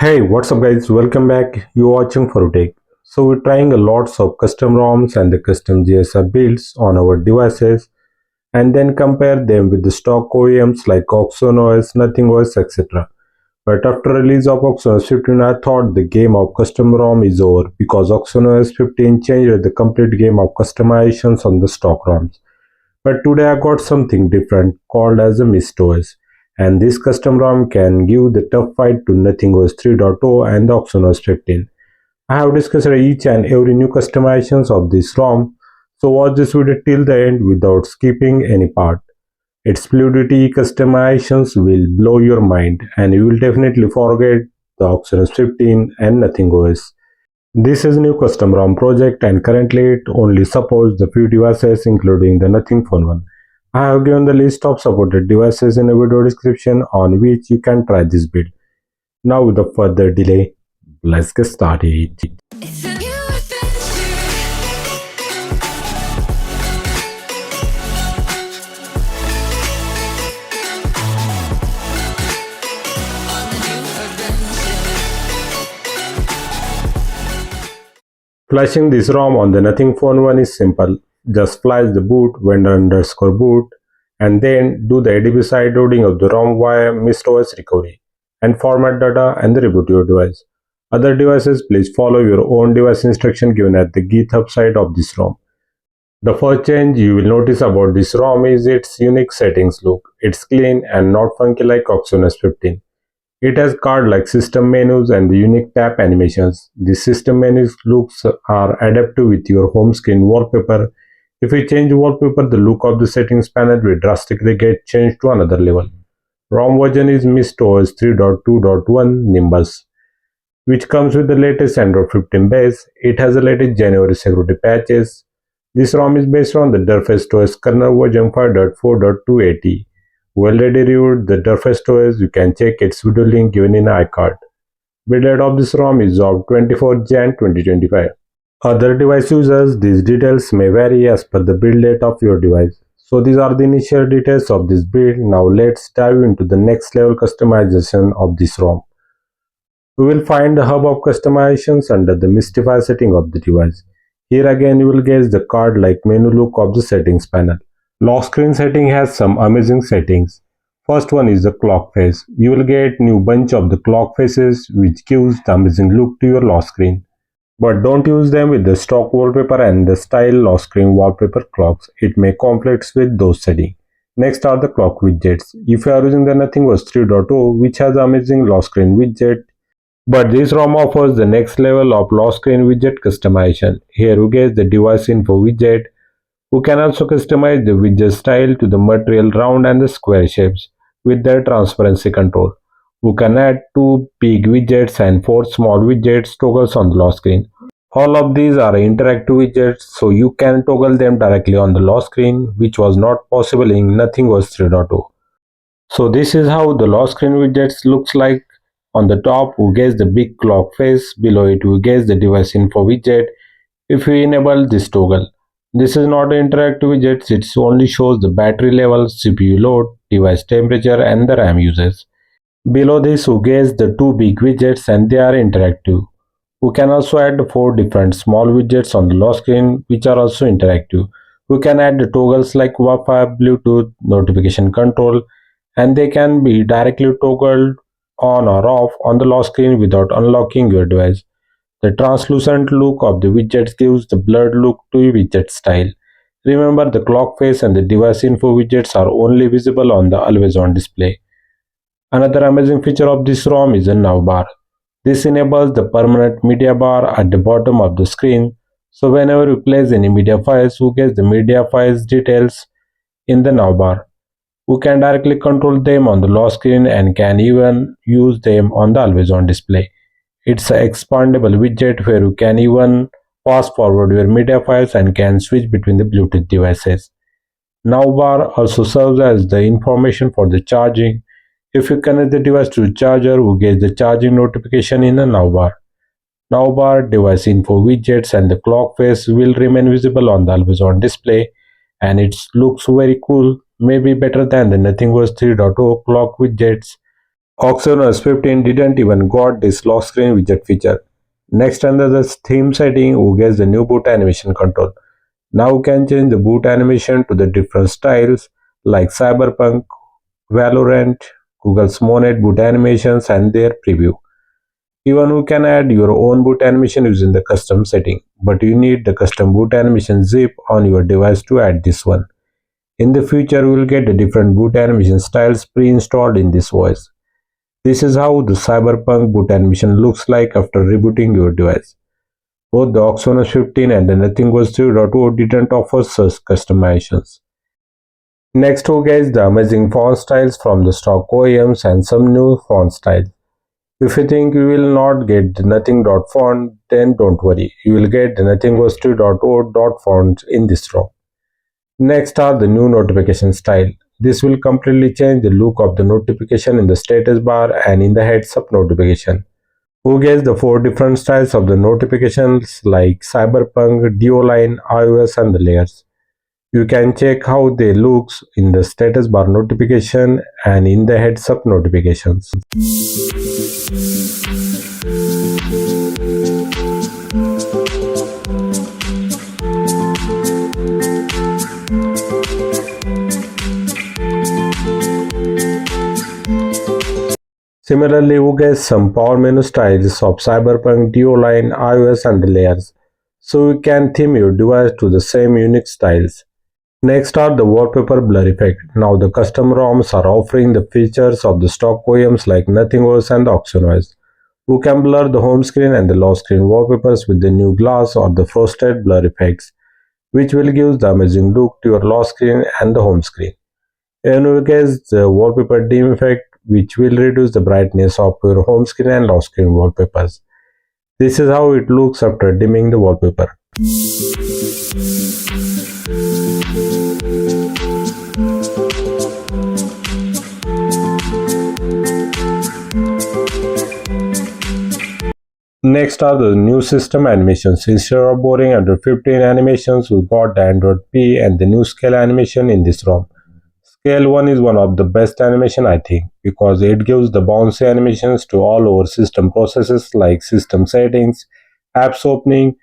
Hey, what's up guys? Welcome back. You're watching for Tech. So we're trying a lots of custom ROMs and the custom GSR builds on our devices and then compare them with the stock OEMs like OS, NothingOS, etc. But after release of OS 15, I thought the game of custom ROM is over because OS 15 changed the complete game of customizations on the stock ROMs. But today I got something different called as a MistOS, and this custom ROM can give the tough fight to NothingOS 3.0 and the OS 15. I have discussed each and every new customizations of this ROM, so watch this video till the end without skipping any part. Its fluidity customizations will blow your mind and you will definitely forget the OS 15 and NothingOS. This is a new custom ROM project and currently it only supports the few devices including the Nothing Phone 1. I have given the list of supported devices in a video description on which you can try this build. Now without further delay, let's get started. Flashing this ROM on the Nothing Phone 1 is simple. Just flash the boot vendor underscore boot and then do the ADB side loading of the ROM via MistOS recovery and format data and reboot your device. Other devices, please follow your own device instruction given at the GitHub side of this ROM. The first change you will notice about this ROM is its unique settings look. It's clean and not funky like OS 15. It has card-like system menus and the unique tap animations. The system menus looks are adaptive with your home screen wallpaper. If you change wallpaper, the look of the settings panel will drastically get changed to another level. ROM version is MistOS 3.2.1 Nimbus, which comes with the latest Android 15 base. It has the latest January security patches. This ROM is based on the DurfestOS kernel version 5.4.280. We already reviewed the DurfestOS. You can check its video link given in iCard. Build date of this ROM is of 24 Jan 2025. Other device users, these details may vary as per the build date of your device. So these are the initial details of this build. Now let's dive into the next level customization of this ROM. We will find the hub of customizations under the mistify setting of the device. Here again you will get the card-like menu look of the settings panel. Lock screen setting has some amazing settings. First one is the clock face. You will get new bunch of the clock faces which gives the amazing look to your lock screen. But don't use them with the stock wallpaper and the style lock screen wallpaper clocks. It may conflict with those settings. Next are the clock widgets. If you are using the NothingOS 3.0 which has amazing lock screen widget, but this ROM offers the next level of lock screen widget customization. Here you get the device info widget. You can also customize the widget style to the material round and the square shapes with their transparency control. You can add 2 big widgets and 4 small widgets toggles on the lock screen. All of these are interactive widgets, so you can toggle them directly on the lock screen, which was not possible in NothingOS 3.0. So this is how the lock screen widgets looks like. On the top, you get the big clock face. Below it, you get the device info widget. If you enable this toggle, this is not an interactive widget, it only shows the battery level, CPU load, device temperature and the RAM usage. Below this you get the 2 big widgets and they are interactive. You can also add 4 different small widgets on the lock screen which are also interactive. You can add the toggles like Wi-Fi, Bluetooth, notification control, and they can be directly toggled on or off on the lock screen without unlocking your device. The translucent look of the widgets gives the blurred look to your widget style. Remember, the clock face and the device info widgets are only visible on the always on display. Another amazing feature of this ROM is a now bar. This enables the permanent media bar at the bottom of the screen. So whenever you place any media files, you get the media files details in the now bar. You can directly control them on the lock screen and can even use them on the always on display. It's an expandable widget where you can even fast forward your media files and can switch between the Bluetooth devices. Navbar also serves as the information for the charging. If you connect the device to the charger, you get the charging notification in the navbar. Navbar, device info widgets and the clock face will remain visible on the always on display, and it looks very cool, maybe better than the NothingOS 3.0 clock widgets. OxygenOS 15 didn't even got this lock screen widget feature. Next under the theme setting, we get the new boot animation control. Now we can change the boot animation to the different styles like Cyberpunk, Valorant, Google's Monet boot animations and their preview. Even you can add your own boot animation using the custom setting, but you need the custom boot animation zip on your device to add this one. In the future, you will get the different boot animation styles pre-installed in this OS. This is how the Cyberpunk boot animation looks like after rebooting your device. Both the OxygenOS 15 and the Nothing Was 3.0 didn't offer such customizations. Next we get the amazing font styles from the stock OEMs and some new font styles. If you think you will not get the Nothing.font, then don't worry, you will get the Nothing Was 3.0 font in this ROM. Next are the new notification style. This will completely change the look of the notification in the status bar and in the heads up notification. Who gets the 4 different styles of the notifications like Cyberpunk, Duoline, iOS and the layers. You can check how they looks in the status bar notification and in the heads up notifications. Similarly, we get some power menu styles of Cyberpunk, Duoline, iOS and the layers, so you can theme your device to the same unique styles. Next are the wallpaper blur effect. Now the custom ROMs are offering the features of the stock OEMs like NothingOS and OxygenOS, who can blur the home screen and the lock screen wallpapers with the new glass or the frosted blur effects, which will give the amazing look to your lock screen and the home screen. And we get the wallpaper dim effect, which will reduce the brightness of your home screen and lock screen wallpapers. This is how it looks after dimming the wallpaper. Next are the new system animations. Instead of boring Android 15 animations, we got the Android P and the new scale animation in this ROM. Scale 1 is one of the best animation I think because it gives the bouncy animations to all over system processes like system settings, apps opening.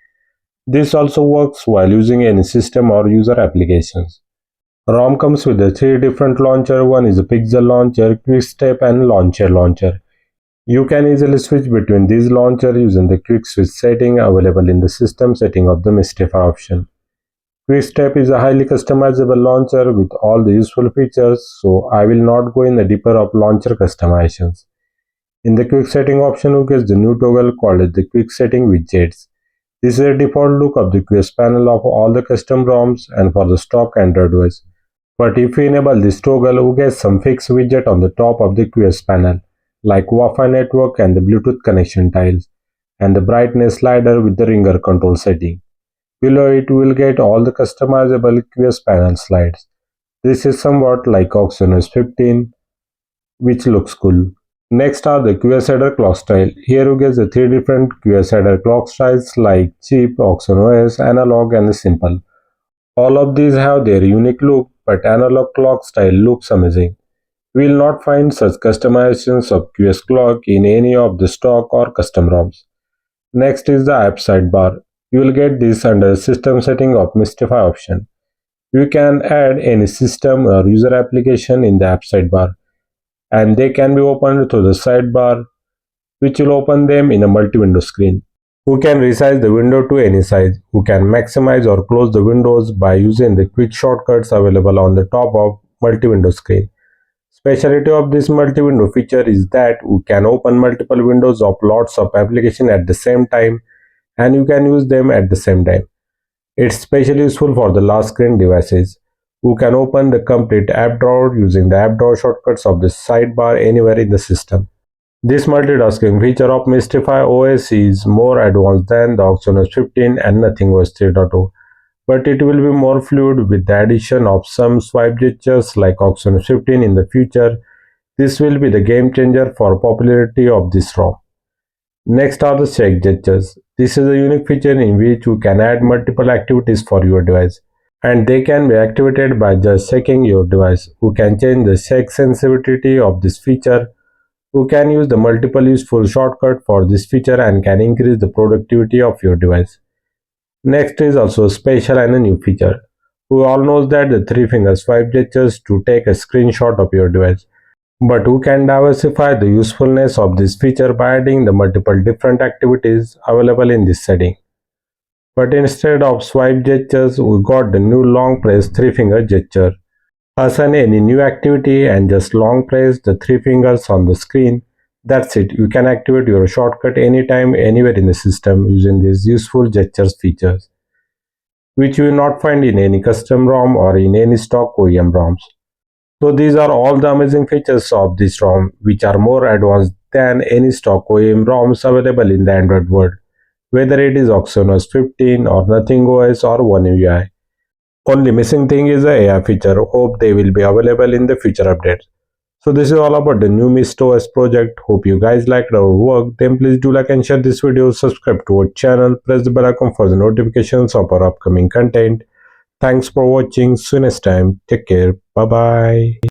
This also works while using any system or user applications. ROM comes with the 3 different launcher. One is a pixel launcher, quick step and launcher. You can easily switch between these launchers using the quick switch setting available in the system setting of the mistify option. Quick step is a highly customizable launcher with all the useful features, so I will not go in the deeper of launcher customizations. In the quick setting option, you get the new toggle called as the quick setting widgets. This is a default look of the QS panel of all the custom ROMs and for the stock Android OS. But if we enable this toggle, you get some fixed widget on the top of the QS panel, like Wi-Fi network and the Bluetooth connection tiles, and the brightness slider with the ringer control setting. Below it, you will get all the customizable QS panel slides. This is somewhat like OxygenOS 15, which looks cool. Next are the QS header clock style. Here you get the 3 different QS header clock styles like cheap, OxygenOS, analog and the simple. All of these have their unique look, but analog clock style looks amazing. You will not find such customizations of QS clock in any of the stock or custom ROMs. Next is the app sidebar. You will get this under system setting of mistify option. You can add any system or user application in the app sidebar, and they can be opened through the sidebar, which will open them in a multi-window screen. You can resize the window to any size. You can maximize or close the windows by using the quick shortcuts available on the top of multi-window screen. Specialty of this multi-window feature is that you can open multiple windows of lots of applications at the same time and you can use them at the same time. It's especially useful for the large screen devices. You can open the complete app drawer using the app drawer shortcuts of the sidebar anywhere in the system. This multitasking feature of mistify OS is more advanced than the OxygenOS 15 and NothingOS 3.0, but it will be more fluid with the addition of some swipe gestures like OxygenOS 15 in the future. This will be the game changer for popularity of this ROM. Next are the check gestures. This is a unique feature in which you can add multiple activities for your device, and they can be activated by just checking your device. You can change the check sensitivity of this feature. You can use the multiple useful shortcut for this feature and can increase the productivity of your device. Next is also a special and a new feature. We all know that the three finger swipe gestures to take a screenshot of your device. But who can diversify the usefulness of this feature by adding the multiple different activities available in this setting. But instead of swipe gestures, we got the new long press three finger gesture. Assign any new activity and just long press the three fingers on the screen. That's it. You can activate your shortcut anytime, anywhere in the system using these useful gestures features, which you will not find in any custom ROM or in any stock OEM ROMs. So these are all the amazing features of this ROM, which are more advanced than any stock OEM ROMs available in the Android world, whether it is OxygenOS 15 or Nothing OS or One UI. Only missing thing is the AI feature. Hope they will be available in the future updates. So this is all about the new MistOS project. Hope you guys liked our work. Then please do like and share this video, subscribe to our channel, press the bell icon for the notifications of our upcoming content. Thanks for watching. See you next time. Take care. Bye bye.